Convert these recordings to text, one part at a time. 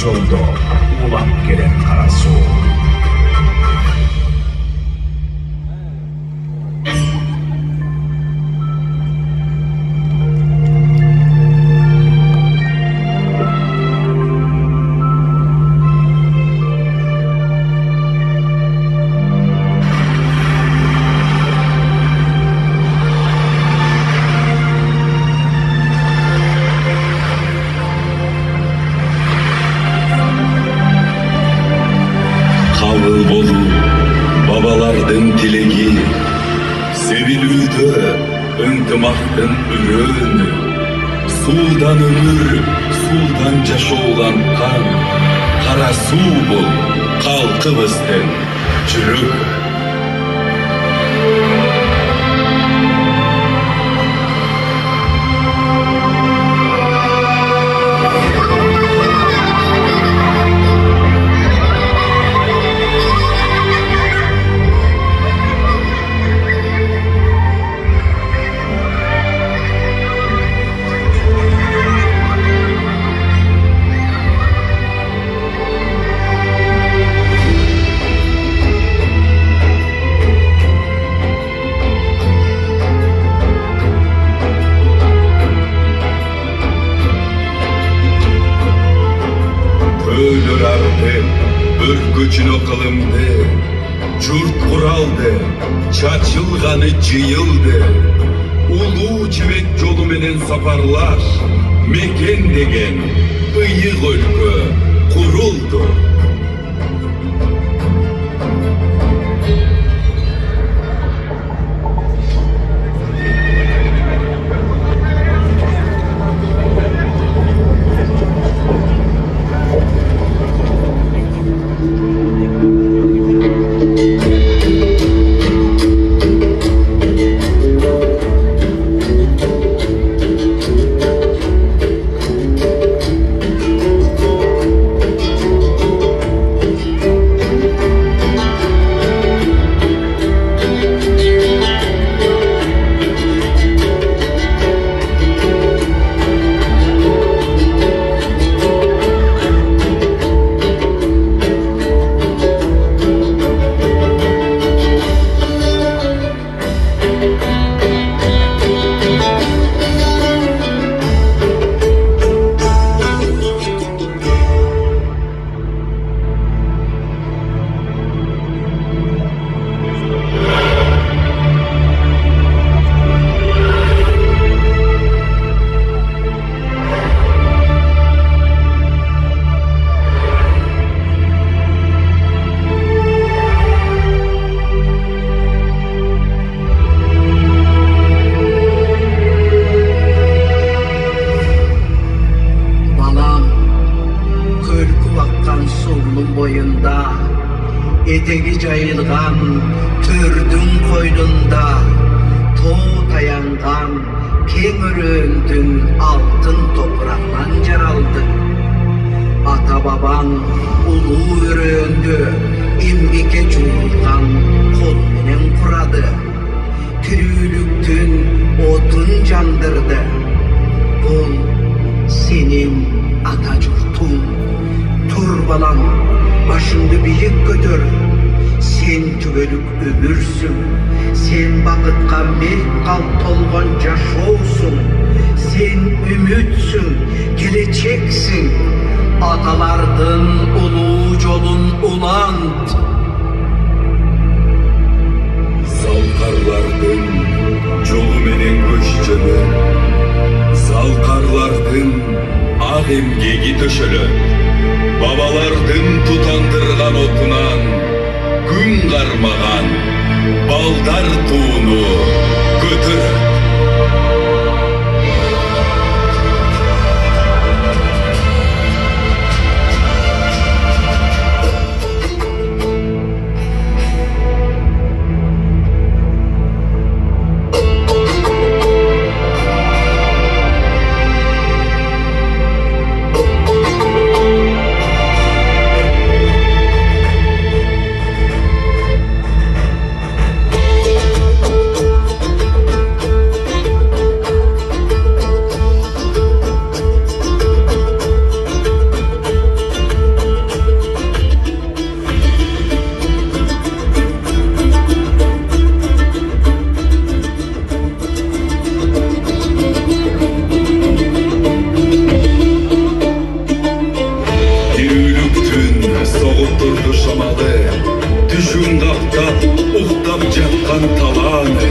жолдо улап келет кара суу. Ынтымақтың үрөөнү, суудан өмүр, суудан жашоолан кан, кара суу бул калкыбыздын жүрөгү. Өркөчүнө кылымды, журт куралды, чачылганы жыйылды. Улуу жибек жолу менен сапарлаш, мекен деген ыйык өлкө курулду. Etegi jayılgan tördün koynunda, too tayangan keng öröndün altın topraktan jaraldı. Ata baban uluu öröndü, embike juğulgan kol menen kuradı. Türülüktün otun jandırdı. Bul senin ata jurtun. Tur balam, başındı biyik götür. Sen tübölük ömürsün. Sen bakıtqa melk kalp tolgan jaşoosун. Sen ümütsün, geleceksin. Atalardın uluu jolun ulant. Zalkarlardın jolu menen көччөнү, zalkarlardın ак эмгеги төшөлөт. Babalardın tutandırgan otunan, gün karmagan, baldar tuğunu götürüp. уктап жаткан талааны,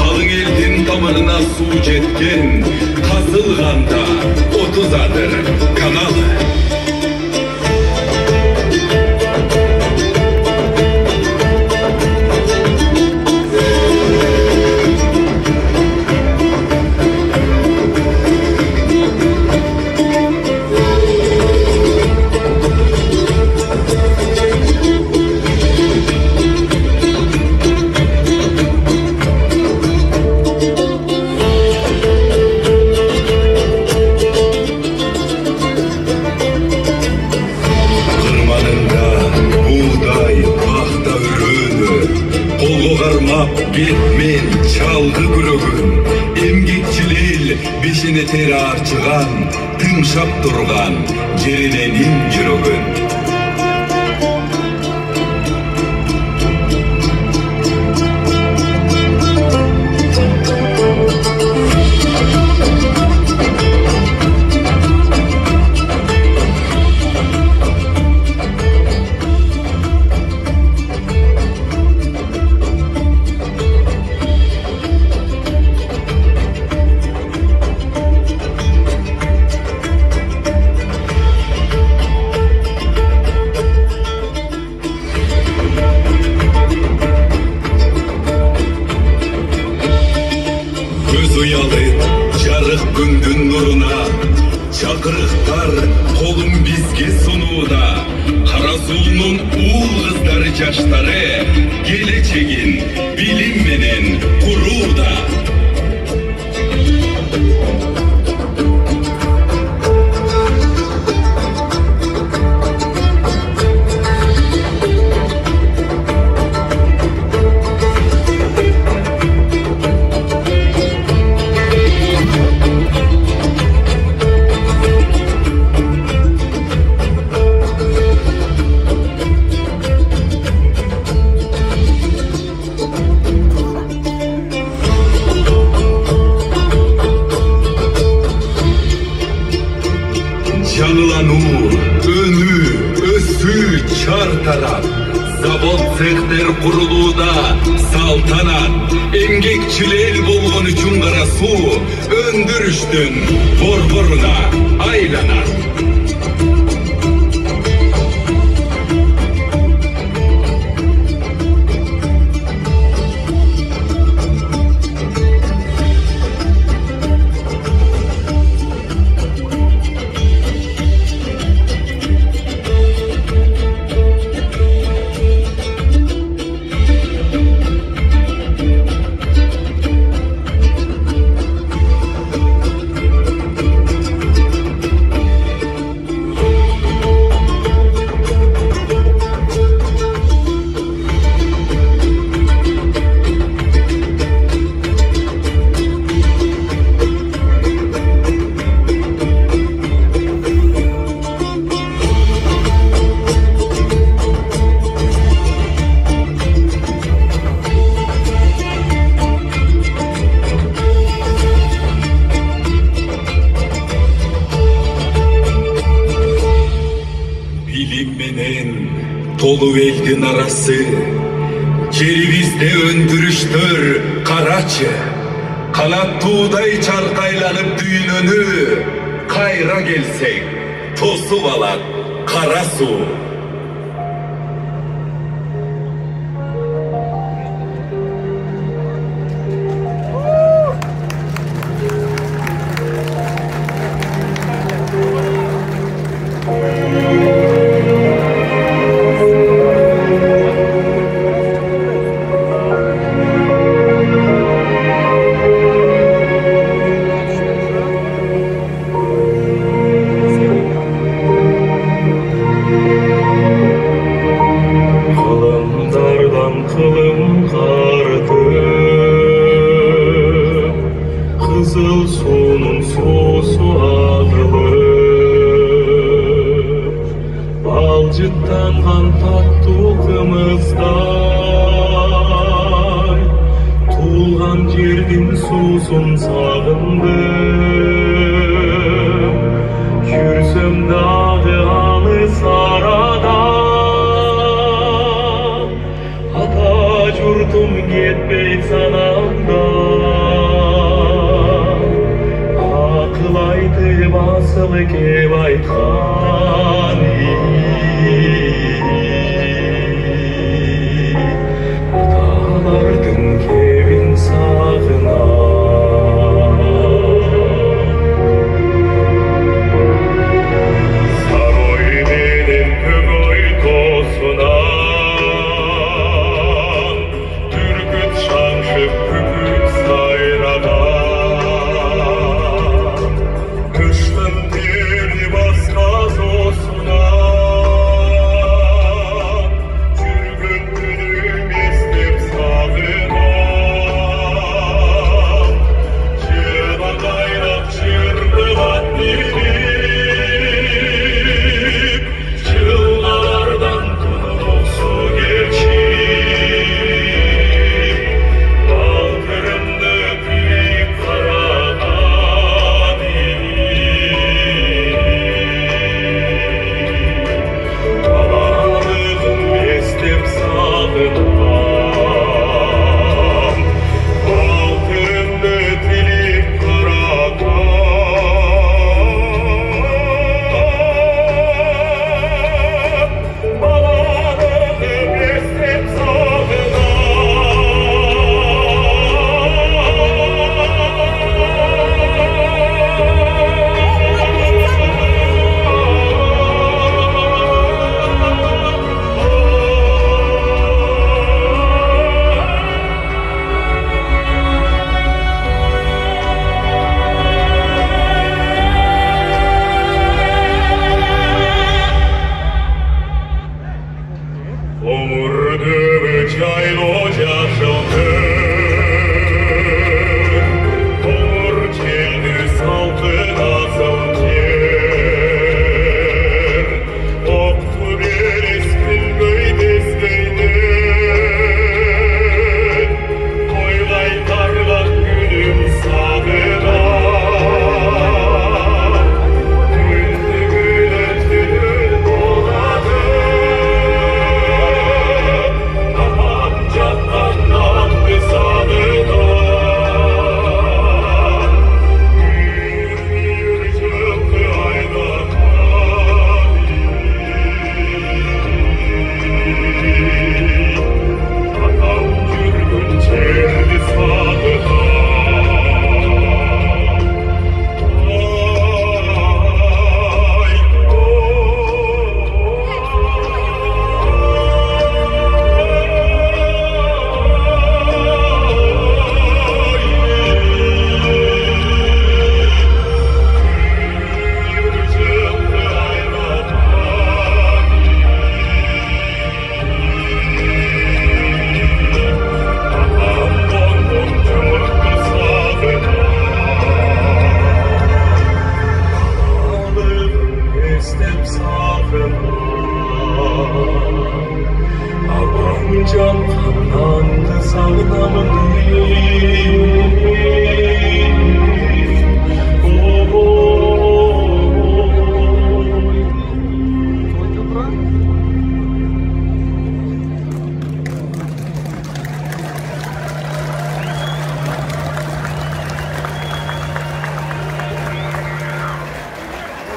калың элдин тамырына суу жеткен, казылганда 30 адыр каналы. Кетмен чалгы күрөгүн, эмгекчил эл бешине тери арчыган, тыңшап турган жериненин жүрөгүн. Жарык күндүн нуруна, чакырыктар колун бизге сунууда. Кара суунун уул кыздары жаштары келечегин билим менен курууда. Жаңылануу, өнүү, өсүү чар тарап, завод цехтер курулууда салтанат. Эмгекчил эл болгон үчүн кара суу өндүрүштүн борборуна айланат. Толу элдин арасы, жерибизде өндүрүштөр карачы, канаттуудай чаркайланып дүйнөнү, кайра келсек, тосуп алат кара суу. Kızıl suunun soğusu ağılır, balcıktangan tatlı kımızday, tuğulgan жердин suusun sağındım, Жүрсөм дагы алыс арада, ата beyt sanamda akılaydı basılı kev aytkan Atalardın kevin sağına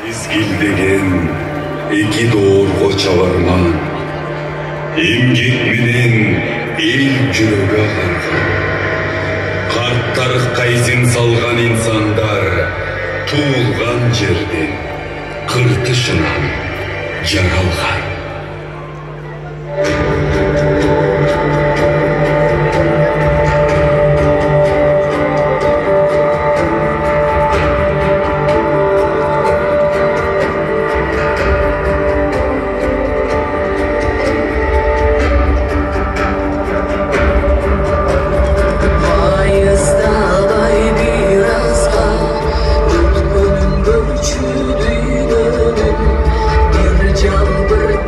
İzgildegen eki doğurgo çavarman, emgek menen el жүрөгү агарган. Карттар кайзин салган инсандар туулган жерден кыртышынан жаралган. Bir can bir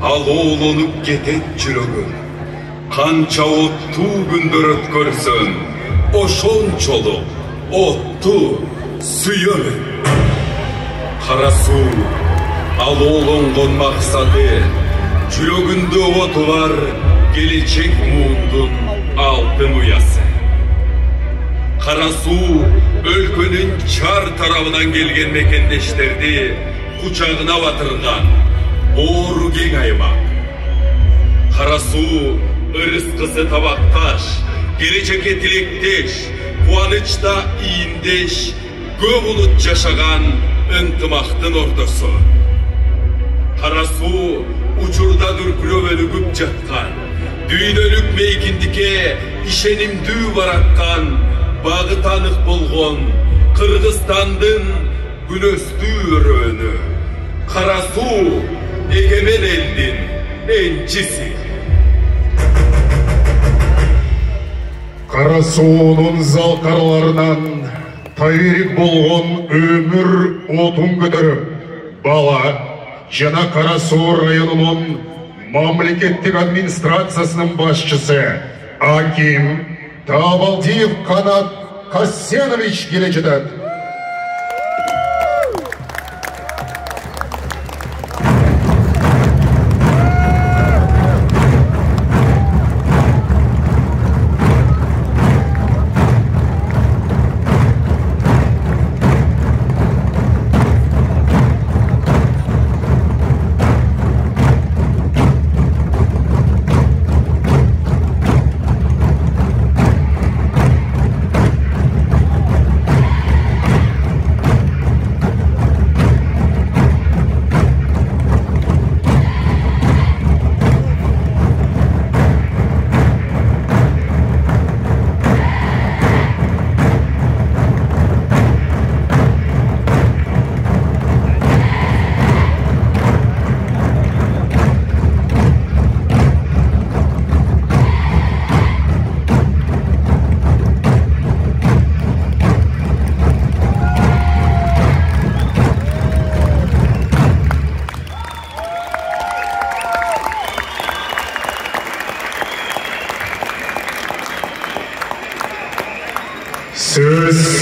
Ал оолонуп кетет жүрөгүм. Канча оттуу күндөр өткөрсөң, ошончолук отту сүйөмүн. Кара суу, ал оолонгон максаты, жүрөгүндө оту бар келечек муундун алтын уясы. Кара суу өлкөнүн чар тарабынан келген мекендештерди кучагына батырган оору кең аймак. Кара суу ырыскысы табакташ, келечекке тилектеш, кубанычта ийиндеш, көп улут жашаган ынтымактын ортосу. Кара суу учурда дүркүрөп өлүгүп жаткан, дүйнөлүк мейкиндикке ишенимдүү бараткан, багыт анык болгон Кыргызстандын күнөстүү өрөөнү. Кара суу эгемен элдин энчиси. Кара суунун залкарларынан табирик болгон өмүр отун көтөрүп, бала жана Кара суу районунун мамлекеттик администрациясынын башчысы Аким Табалдиев Канат Касенович келе жатат. Söz